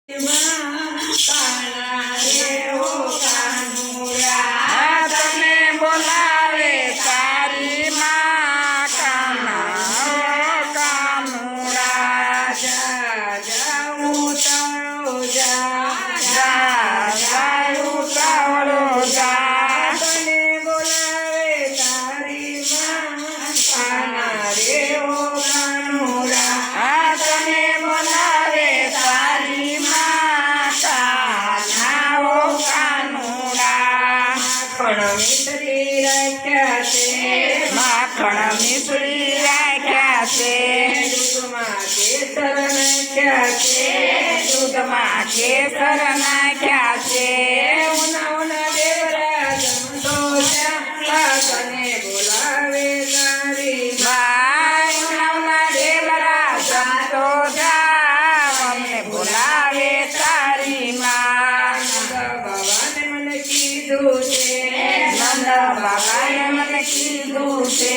કાના રે ઓ કાનુડા તને બોલાવે તારી માં કાના કાનુડા જા જાઉં તારો જા જાઉં તારો જા તને બોલાવે તારી માં કાના રે ઓ કાનુડા તને બોલાવે તારી માં કાના ઓ કાનુડા માખણ મિશ્રી રાખ્યા છે માખણ મિશ્રી રાખ્યા છે દૂધમાં કેસર નાખ્યા છે દૂધમાં કેસર નાખ્યા છે ઉના દેવરા જમતો જા તને બોલાવે તારી ઉના દેવરા જમતો જા મને બોલાવે તારી માં નંદ બાબાને મને કીધું છે નંદ બાબાને મને કીધું છે